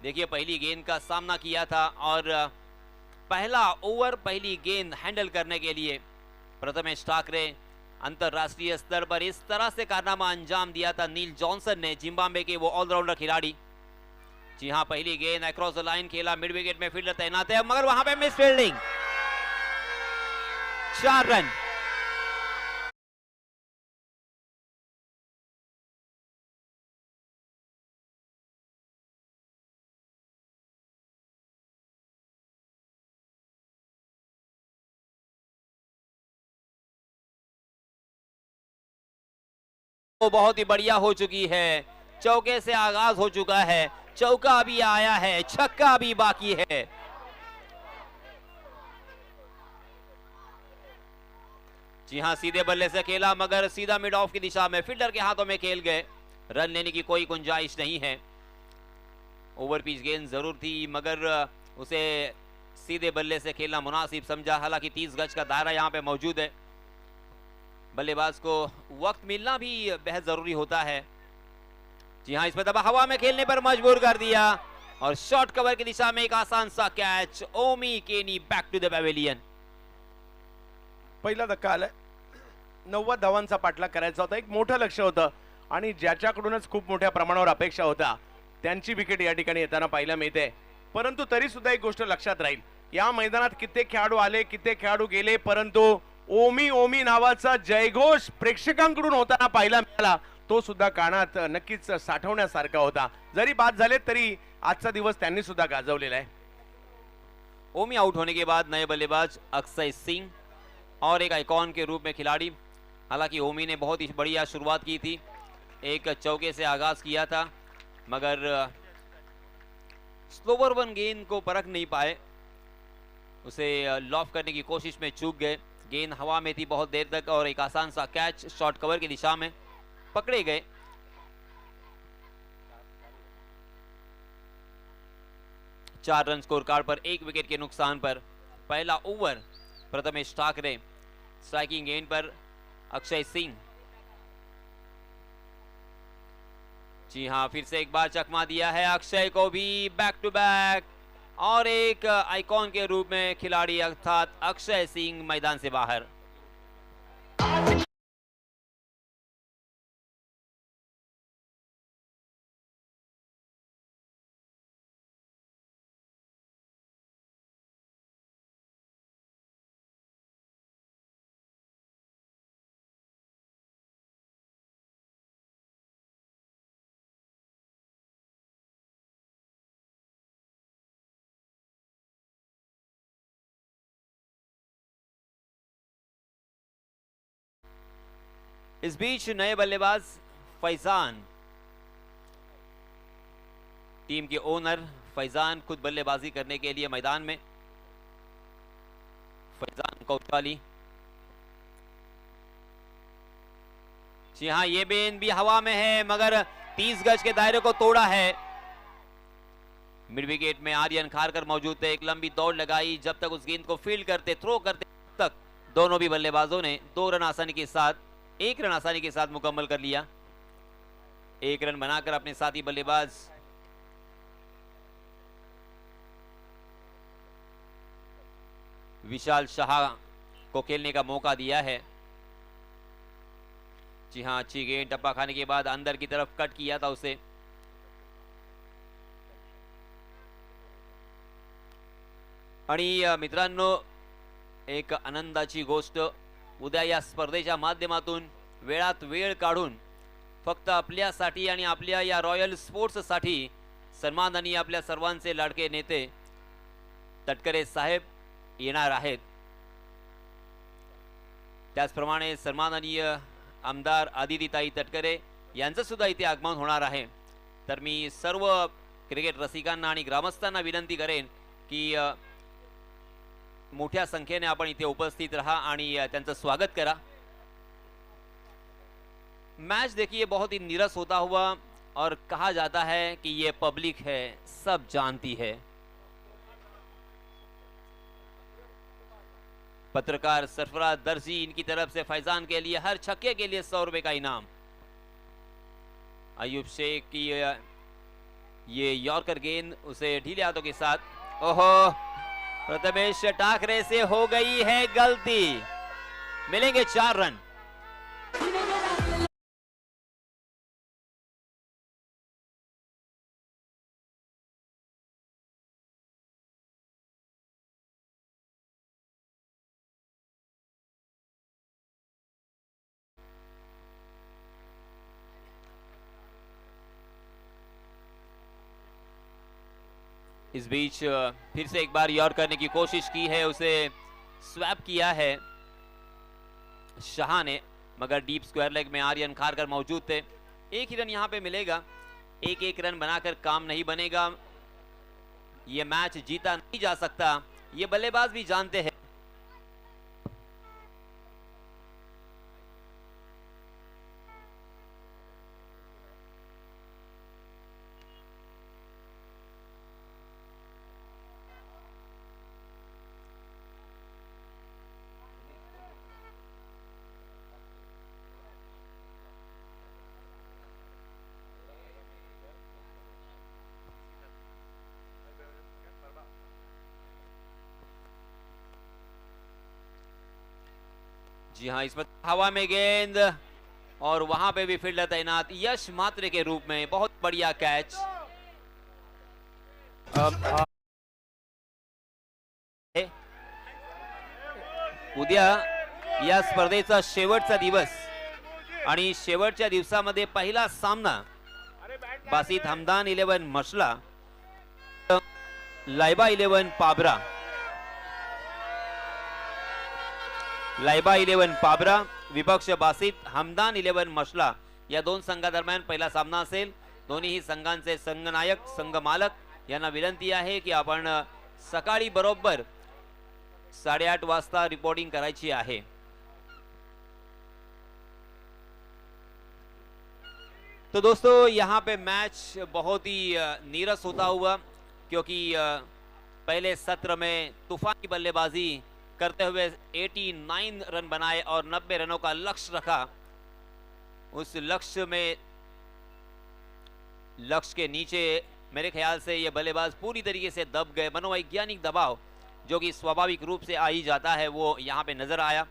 देखिए पहली गेंद का सामना किया था और पहला ओवर पहली गेंद हैंडल करने के लिए प्रथमेश ठाकरे अंतरराष्ट्रीय स्तर पर इस तरह से कारनामा अंजाम दिया था नील जॉनसन ने, जिम्बाब्वे के वो ऑलराउंडर खिलाड़ी। जी हां, पहली गेंद अक्रॉस द लाइन खेला, मिड विकेट में फील्डर तैनात है, मगर वहां पे मिस फील्डिंग। 4 रन। वो बहुत ही बढ़िया हो चुकी है, चौके से आगाज हो चुका है, चौका अभी आया है, छक्का अभी बाकी है। जी हां, सीधे बल्ले से खेला, मगर सीधा मिड ऑफ की दिशा में फील्डर के हाथों में खेल गए। रन लेने की कोई गुंजाइश नहीं है। ओवर पिच गेंद जरूर थी, मगर उसे सीधे बल्ले से खेलना मुनासिब समझा। हालांकि 30 गज का दायरा यहां पे मौजूद है, बल्लेबाज को वक्त मिलना भी बेहद जरूरी होता है। जी हां, इस पर दबा हवा में खेलने पर मजबूर कर दिया और शॉर्ट कवर की दिशा में एक आसान सा कैच। ओमी केनी बैक टू द पवेलियन। पहिला धक्का आलाय, 90 धावांचा पाठलाग करायचा होता, एक मोठं लक्ष होतं आणि ज्याच्याकडूनच खूप मोठ्या प्रमाणावर अपेक्षा होता त्यांची विकेट या ठिकाणी येताना पाहायला मिळते। परंतु तरी सुद्धा एक गोष्ट लक्षात राहील, या मैदानात कित्येक खेळाडू आले, कित्येक खेळाडू गेले, परंतु ओमी ओमी नावाचा जयघोष प्रेक्षकांकडून होताना पाहायला मिळाला, तो सुद्धा कानात नक्कीच साठवण्यासारखा होता। जरी बाद झाले तरी आजचा दिवस त्यांनी सुद्धा गाजवलेला आहे। ओमी आउट होने के बाद नए बल्लेबाज अक्षय सिंह और एक आइकॉन के रूप में खिलाड़ी। हालांकि ओमी ने बहुत ही बढ़िया शुरुआत की थी, एक चौके से आगाज किया था, मगर स्लोवर वन गेंद को परख नहीं पाए, उसे लॉफ करने की कोशिश में चूक गए। गेंद हवा में थी बहुत देर तक और एक आसान सा कैच शॉर्ट कवर की दिशा में पकड़े गए। चार रन स्कोर कार्ड पर 1 विकेट के नुकसान पर पहला ओवर प्रथमेश ठाकरे। स्ट्राइकिंग गेंद पर अक्षय सिंह। जी हां, फिर से एक बार चकमा दिया है अक्षय को भी, बैक टू बैक, और एक आइकॉन के रूप में खिलाड़ी अर्थात अक्षय सिंह मैदान से बाहर। इस बीच नए बल्लेबाज फैजान, टीम के ओनर फैजान खुद बल्लेबाजी करने के लिए मैदान में। फैजान कोतवाली। जी हां, ये गेंद भी हवा में है, मगर 30 गज के दायरे को तोड़ा है। मिड विकेट में आर्यन खारकर मौजूद थे, एक लंबी दौड़ लगाई, जब तक उस गेंद को फील्ड करते, थ्रो करते, तब तक दोनों भी बल्लेबाजों ने 2 रन आसानी के साथ, 1 रन आसानी के साथ मुकम्मल कर लिया। 1 रन बनाकर अपने साथी बल्लेबाज विशाल शाह को खेलने का मौका दिया है। जी हाँ, अच्छी गेंद, टप्पा खाने के बाद अंदर की तरफ कट किया था उसे। आणि मित्रांनो, एक आनंदाची गोष्ट, उद्या या स्पर्धेच्या माध्यमातून वेळात वेळ काढून फक्त आपल्यासाठी आणि आपल्या या रॉयल स्पोर्ट्ससाठी सन्माननीय आपल्या सर्वांचे लाडके नेते तटकरे साहेब येणार आहेत। त्याचप्रमाणे सन्माननीय आमदार आदितीताई तटकरे यांचं सुद्धा इथे आगमन होणार आहे। तर मी सर्व क्रिकेट रसिकांना आणि ग्रामस्थांना विनंती करेन की मोठ्या संख्येने आपण इथे उपस्थित रहा आणि त्यांचं स्वागत करा। मैच देखिए बहुत ही नीरस होता हुआ, और कहा जाता है कि ये पब्लिक है, सब जानती है। पत्रकार सरफराज दर्जी इनकी तरफ से फैजान के लिए हर छक्के के लिए 100 रुपए का इनाम। अयूब शेख की ये यॉर्कर गेंद उसे ढीले हाथों के साथ, ओहो, प्रथमेश ठाकरे से हो गई है गलती, मिलेंगे 4 रन। इस बीच फिर से एक बार यॉर्क करने की कोशिश की है, उसे स्वैप किया है शाह ने, मगर डीप स्क्वायर लेग में आर्यन खारकर मौजूद थे। एक ही रन यहां पे मिलेगा, एक रन बनाकर काम नहीं बनेगा, ये मैच जीता नहीं जा सकता, ये बल्लेबाज भी जानते हैं। जी हाँ, इसमें हवा में गेंद और वहां पे भी फील्डर तैनात, यश मात्रे के रूप में, बहुत बढ़िया कैच। उद्या या स्पर्धेचा शेवटचा दिवस आणि शेवटच्या दिवसामध्ये पहिला सामना बासित हमदान 11 मशला, लाइबा 11 पाबरा, लाइबा 11 पाबरा विपक्ष बासित हमदान 11 मशला या दोन संघादरम्यान पहिला सामना असेल। दोन्ही संघांचे संघनायक, संघ मालक यांना विनंती आहे की आपण सकाळी बरोबर 8:30 वाजता रिपोर्टिंग करायची आहे। तो दोस्तों, यहाँ पे मैच बहुत ही नीरस होता हुआ, क्योंकि पहले सत्र में तूफानी बल्लेबाजी करते हुए 89 रन बनाए और 90 रनों का लक्ष्य रखा। उस लक्ष्य के नीचे मेरे ख्याल से ये बल्लेबाज पूरी तरीके से दब गए। मनोवैज्ञानिक दबाव जो कि स्वाभाविक रूप से आ ही जाता है, वो यहाँ पे नजर आया।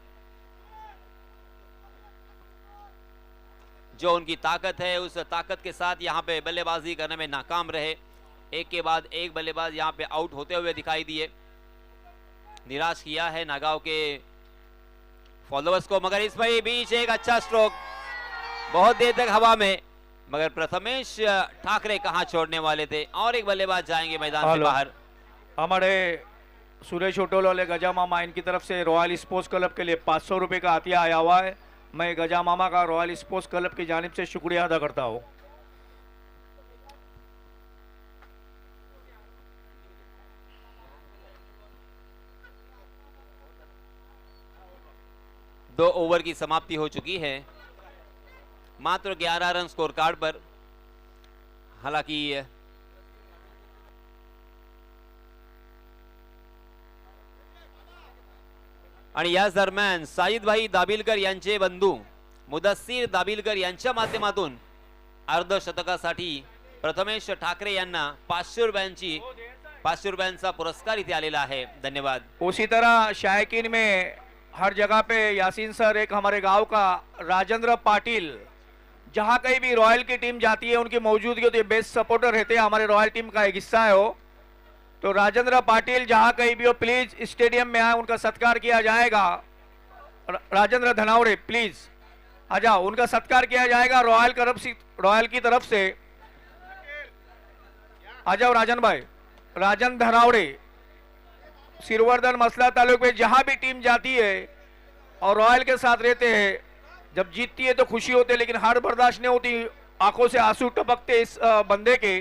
जो उनकी ताकत है, उस ताकत के साथ यहाँ पे बल्लेबाजी करने में नाकाम रहे। एक के बाद एक बल्लेबाज यहाँ पे आउट होते हुए दिखाई दिए, निराश किया है नागांव के फॉलोअर्स को। मगर इसमें बीच एक अच्छा स्ट्रोक, बहुत देर तक हवा में, मगर प्रथमेश ठाकरे कहां छोड़ने वाले थे, और एक बल्लेबाज जाएंगे मैदान से बाहर। हमारे सुरेश होटल वाले गजा मामा, इनकी तरफ से रॉयल स्पोर्ट्स क्लब के लिए 500 रुपए का आतिया आया हुआ है। मैं गजा मामा का रॉयल स्पोर्ट्स क्लब की जानिब से शुक्रिया अदा करता हूँ। दो ओवर की समाप्ति हो चुकी है, मात्र 11 रन स्कोर कार्ड पर। हालांकि आणि याच दरम्यान साईदभाई दाबिलकर यांचे बंधू मुदस्सीर दाबिलकर यांच्या माध्यमातून अर्धशतकासाठी प्रथमेश ठाकरे यांना 500 रुपयांची 500 रुपयांचा पुरस्कार इथे आलेला आहे. धन्यवाद. उसी तरह शायकीन में हर जगह पे यासीन सर, एक हमारे गांव का राजेंद्र पाटिल, जहां कहीं भी रॉयल की टीम जाती है उनकी मौजूदगी होती है, बेस्ट सपोर्टर रहते हैं, हमारे रॉयल टीम का एक हिस्सा है वो. तो राजेंद्र पाटिल जहां कहीं भी हो प्लीज स्टेडियम में आए, उनका सत्कार किया जाएगा. राजेंद्र धनावड़े प्लीज आ जाओ, उनका सत्कार किया जाएगा रॉयल की तरफ से. आ जाओ राजन भाई. राजन धनावड़े, सिरवर्धन मसला तालुक में जहां भी टीम जाती है और रॉयल के साथ रहते हैं, जब जीतती है तो खुशी होती है, लेकिन हार बर्दाश्त नहीं होती, आंखों से आंसू टपकते इस बंदे के.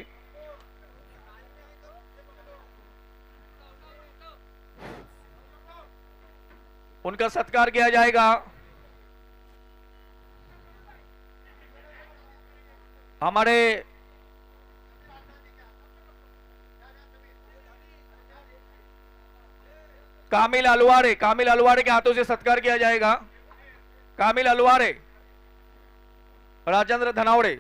उनका सत्कार किया जाएगा. हमारे कामिल अलवारे के हाथों से सत्कार किया जाएगा. कामिल अलवारे, राजेंद्र धनावड़े.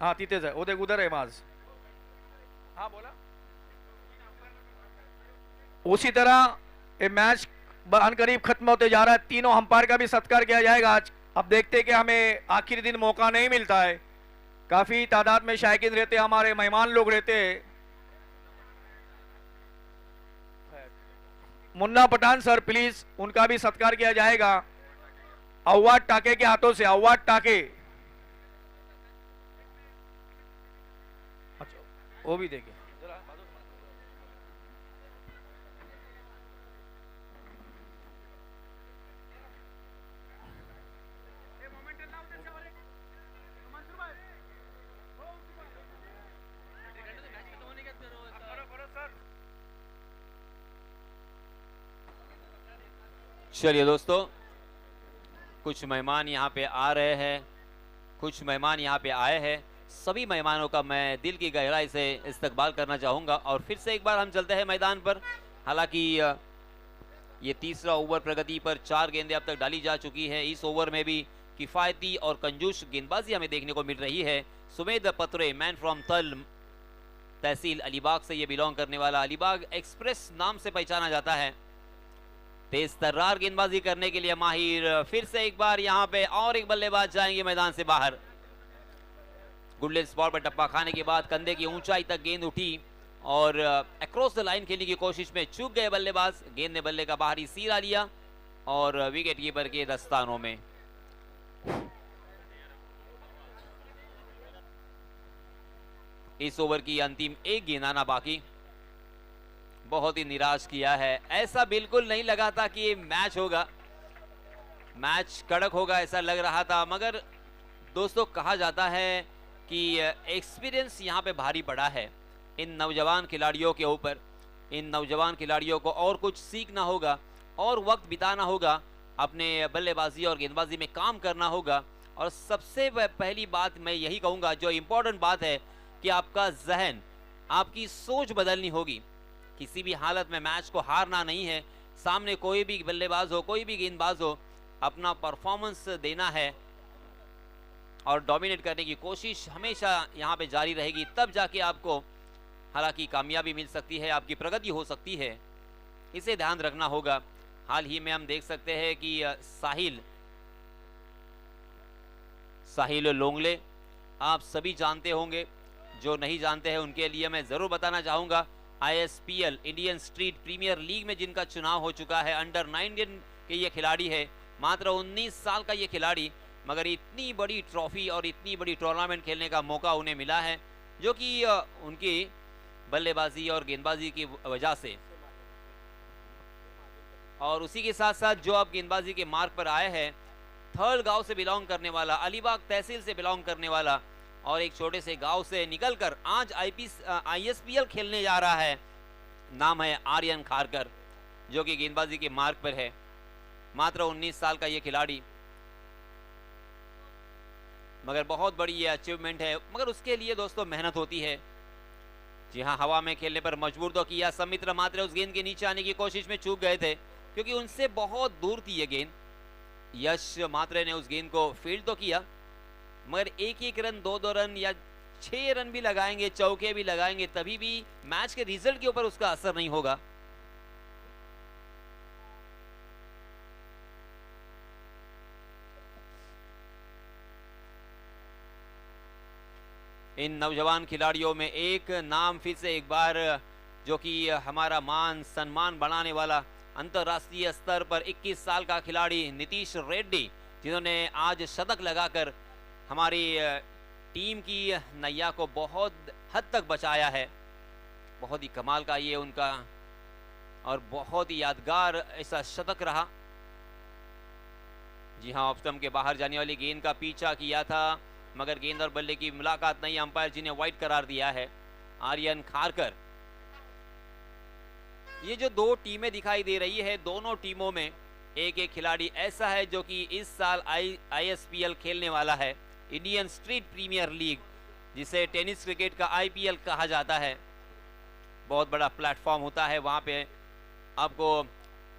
हाँ तिथेच आहे, उधर आहे माझ. हाँ बोला. उसी तरह ये मैच करीब खत्म होते जा रहा है. तीनों अंपायर का भी सत्कार किया जाएगा आज. अब देखते हैं कि हमें आखिरी दिन मौका नहीं मिलता है. काफी तादाद में शायकीन रहते हैं, हमारे मेहमान लोग रहते हैं. मुन्ना पठान सर प्लीज, उनका भी सत्कार किया जाएगा. अव्वाद टाके के हाथों से. अव्वाद टाके, अच्छा वो भी देखिए. चलिए दोस्तों, कुछ मेहमान यहाँ पे आ रहे हैं, कुछ मेहमान यहाँ पे आए हैं. सभी मेहमानों का मैं दिल की गहराई से इस्तकबाल करना चाहूँगा. और फिर से एक बार हम चलते हैं मैदान पर. हालांकि ये तीसरा ओवर प्रगति पर 4 गेंदें अब तक डाली जा चुकी है. इस ओवर में भी किफ़ायती और कंजूस गेंदबाजी हमें देखने को मिल रही है. सुमेद पत्रे, मैन फ्रॉम तल, तहसील अलीबाग से ये बिलोंग करने वाला, अलीबाग एक्सप्रेस नाम से पहचाना जाता है. तेज तर्रार गेंदबाजी करने के लिए माहिर. फिर से एक बार यहाँ पे और एक बल्लेबाज जाएंगे मैदान से बाहर. गुडलेग स्पॉट पर टप्पा खाने के बाद कंधे की ऊंचाई तक गेंद उठी और अक्रॉस द लाइन खेलने की कोशिश में चूक गए बल्लेबाज. गेंद ने बल्ले का बाहरी सीरा लिया और विकेट कीपर के दस्तानों में. इस ओवर की अंतिम एक गेंद आना बाकी. बहुत ही निराश किया है. ऐसा बिल्कुल नहीं लगा था कि ये मैच होगा, मैच कड़क होगा ऐसा लग रहा था. मगर दोस्तों, कहा जाता है कि एक्सपीरियंस यहाँ पे भारी पड़ा है इन नौजवान खिलाड़ियों के ऊपर. इन नौजवान खिलाड़ियों को और कुछ सीखना होगा और वक्त बिताना होगा, अपने बल्लेबाजी और गेंदबाजी में काम करना होगा. और सबसे पहली बात मैं यही कहूँगा, जो इम्पोर्टेंट बात है, कि आपका जहन, आपकी सोच बदलनी होगी. किसी भी हालत में मैच को हारना नहीं है. सामने कोई भी बल्लेबाज हो, कोई भी गेंदबाज हो, अपना परफॉर्मेंस देना है और डोमिनेट करने की कोशिश हमेशा यहाँ पे जारी रहेगी. तब जाके आपको हालांकि कामयाबी मिल सकती है, आपकी प्रगति हो सकती है. इसे ध्यान रखना होगा. हाल ही में हम देख सकते हैं कि साहिल लोंगले, आप सभी जानते होंगे. जो नहीं जानते हैं उनके लिए मैं ज़रूर बताना चाहूँगा. ISPL Indian street premier league में जिनका चुनाव हो चुका है, अंडर 19 के ये खिलाड़ी है. मात्र 19 साल का ये खिलाड़ी, मगर इतनी बड़ी ट्रॉफी और इतनी बड़ी टूर्नामेंट खेलने का मौका उन्हें मिला है, जो कि उनकी बल्लेबाजी और गेंदबाजी की वजह से. और उसी के साथ साथ जो अब गेंदबाजी के मार्ग पर आए हैं, थर्ड गांव से बिलोंग करने वाला, अलीबाग तहसील से बिलोंग करने वाला और एक छोटे से गांव से निकलकर आज ISPL खेलने जा रहा है. नाम है आर्यन खारकर, जो कि गेंदबाजी के मार्ग पर है. मात्र 19 साल का ये खिलाड़ी, मगर बहुत बड़ी ये अचीवमेंट है. मगर उसके लिए दोस्तों मेहनत होती है. जी हाँ, हवा में खेलने पर मजबूर तो किया. समित्र मात्रे उस गेंद के नीचे आने की कोशिश में चूक गए थे, क्योंकि उनसे बहुत दूर थी ये गेंद. यश मात्रे ने उस गेंद को फील्ड तो किया, मगर एक रन, 2 रन या 6 रन भी लगाएंगे, चौके भी लगाएंगे, तभी भी मैच के रिजल्ट के ऊपर उसका असर नहीं होगा। इन नौजवान खिलाड़ियों में एक नाम फिर से एक बार, जो कि हमारा मान सम्मान बढ़ाने वाला अंतर्राष्ट्रीय स्तर पर 21 साल का खिलाड़ी नीतीश रेड्डी, जिन्होंने आज शतक लगाकर हमारी टीम की नैया को बहुत हद तक बचाया है। बहुत ही कमाल का ये उनका और बहुत ही यादगार ऐसा शतक रहा। जी हाँ, ऑफ स्टंप के बाहर जाने वाली गेंद का पीछा किया था, मगर गेंद और बल्ले की मुलाकात नहीं, अंपायर जी ने वाइड करार दिया है। आर्यन खारकर, ये जो दो टीमें दिखाई दे रही है, दोनों टीमों में एक एक खिलाड़ी ऐसा है जो कि इस साल ISPL खेलने वाला है, इंडियन स्ट्रीट प्रीमियर लीग, जिसे टेनिस क्रिकेट का IPL कहा जाता है। बहुत बड़ा प्लेटफॉर्म होता है, वहाँ पे आपको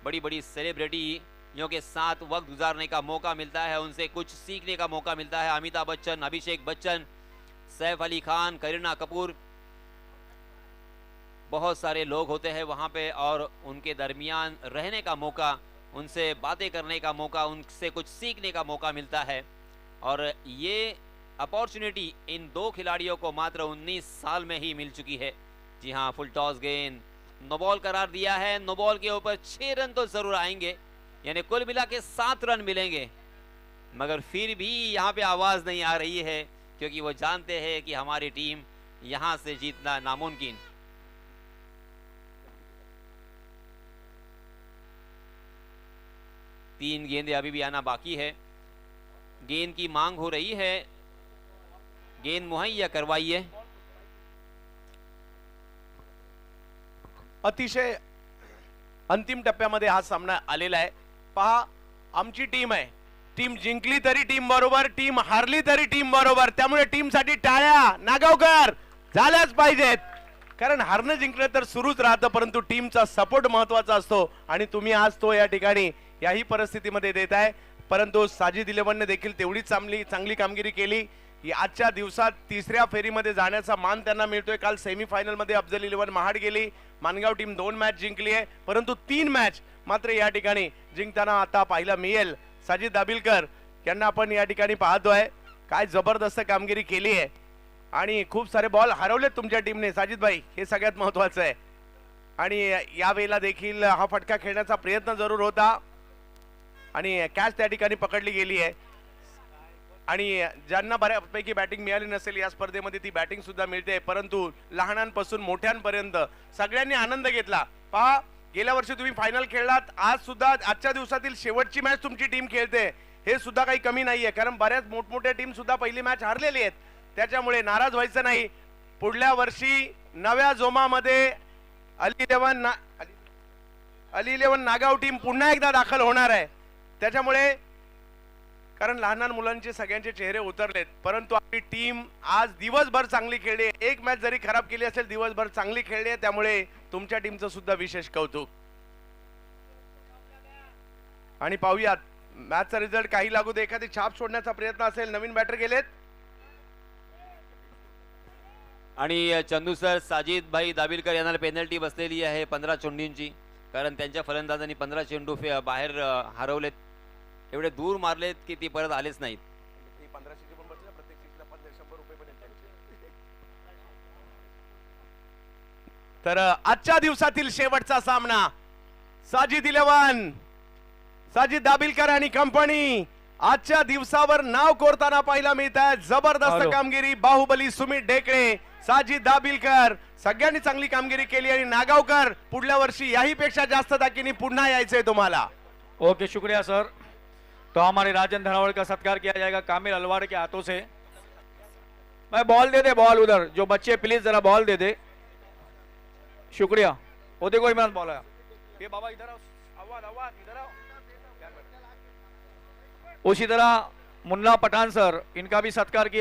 बड़ी बड़ी सेलिब्रिटियों के साथ वक्त गुजारने का मौका मिलता है, उनसे कुछ सीखने का मौका मिलता है। अमिताभ बच्चन, अभिषेक बच्चन, सैफ अली खान, करीना कपूर, बहुत सारे लोग होते हैं वहाँ पे, और उनके दरमियान रहने का मौका, उनसे बातें करने का मौका, उनसे कुछ सीखने का मौका मिलता है। और ये अपॉर्चुनिटी इन दो खिलाड़ियों को मात्र 19 साल में ही मिल चुकी है। जी हाँ, फुल टॉस गेंद, नो बॉल करार दिया है। नो बॉल के ऊपर 6 रन तो जरूर आएंगे, यानी कुल मिला के 7 रन मिलेंगे, मगर फिर भी यहाँ पे आवाज नहीं आ रही है, क्योंकि वो जानते हैं कि हमारी टीम यहाँ से जीतना नामुमकिन। तीन गेंदें अभी भी आना बाकी है। गेंद की मांग हो रही है, गेंद मुहैया करवाइए। अतिशय अंतिम टप्प्यामध्ये हा सामना आलेला आहे। पहा, आमची टीम आहे, टीम जिंकली तरी टीम बरोबर, टीम हारली तरी टीम बरोबर, त्यामुळे टीमसाठी टाळ्या नागावकर झाल्याच पाहिजेत, कारण हारणं जिंकलं तर सुरूच राहतं, परंतु टीमचा सपोर्ट महत्वाचा असतो आणि तुम्ही आज तो या ठिकाणी याही परिस्थितीमध्ये देत आहे। परंतु साजिद इलेव्हनने देखील तेवढीच चांगली कामगिरी केली। आजच्या दिवसात तिसऱ्या फेरीमध्ये जाण्याचा मान त्यांना मिळतोय। काल सेमीफायनल मध्ये अफजल इलेव्हन महाड गेली, मानगाव टीम 2 मॅच जिंकली आहे, परंतु 3 मॅच मात्र या ठिकाणी जिंकताना आता पाहायला मिळेल। साजिद दाबिलकर यांना आपण या ठिकाणी पाहतोय, काय जबरदस्त कामगिरी केली आहे आणि खूप सारे बॉल हरवले तुमच्या टीमने साजिद भाई, हे सगळ्यात महत्त्वाचं आहे। आणि या वेळेला देखील हा फटका खेळण्याचा प्रयत्न जरूर होता आणि कॅच त्या ठिकाणी पकडली गेली आहे। आणि ज्यांना बऱ्यापैकी बॅटिंग मिळाली नसेल या स्पर्धेमध्ये ती बॅटिंग सुद्धा मिळते, परंतु लहानांपासून मोठ्यांपर्यंत सगळ्यांनी आनंद घेतला। पहा, गेल्या वर्षी तुम्ही फायनल खेळलात, आज सुद्धा आजच्या दिवसातील शेवटची मॅच तुमची टीम खेळते, हे सुद्धा काही कमी नाहीये, कारण बऱ्याच मोठमोठ्या टीम सुद्धा पहिली मॅच हारलेली आहेत, त्याच्यामुळे नाराज व्हायचं नाही। पुढल्या वर्षी नव्या जोमामध्ये अली इलेव्हन नागाव टीम पुन्हा एकदा दाखल होणार आहे, त्याच्यामुळे कारण लहान लहान मुलांचे सगळ्यांचे चेहरे उतरलेत, परंतु आपली टीम आज दिवसभर चांगली खेळली, एक मॅच जरी खराब केली असेल दिवसभर चांगली खेळली आहे, त्यामुळे तुमच्या टीमचं सुद्धा विशेष कौतुक। आणि पाहूयात मॅचचा रिझल्ट काही लागू दे, एखादी छाप सोडण्याचा प्रयत्न असेल। नवीन बॅटर गेलेत आणि चंदू सर, साजिद भाई दाबिलकर यांना पेनल्टी बसलेली आहे 15 चेंडूंची, कारण त्यांच्या फलंदाजांनी 15 चेंडू बाहेर हरवलेत, एवढे दूर मारलेत की ती परत आलेच नाहीत। तर आजच्या दिवसातील शेवटचा सामना साजिद इलेव्हन, साजिद दाबिलकर आणि कंपनी आजच्या दिवसावर नाव कोरताना पाहायला मिळत आहे। जबरदस्त कामगिरी, बाहुबली सुमित ढेकळे, साजिद दाबिलकर, सगळ्यांनी चांगली कामगिरी केली आणि नागावकर पुढल्या वर्षी याही पेक्षा जास्त ताकदीने पुन्हा यायचंय तुम्हाला। ओके, शुक्रिया सर। तो हमारे राजन धनावड़ का सत्कार किया जाएगा कामिल अलवाड़ के हाथों से। मैं बॉल दे दे, बॉल उधर जो बच्चे प्लीज जरा बॉल दे दे, शुक्रिया। वो देखो इमरान बॉल आया, ये बाबा इधर आओ, आवाज आवाज इधर आओ। उसी तरह मुन्ना पठान सर, इनका भी सत्कार किया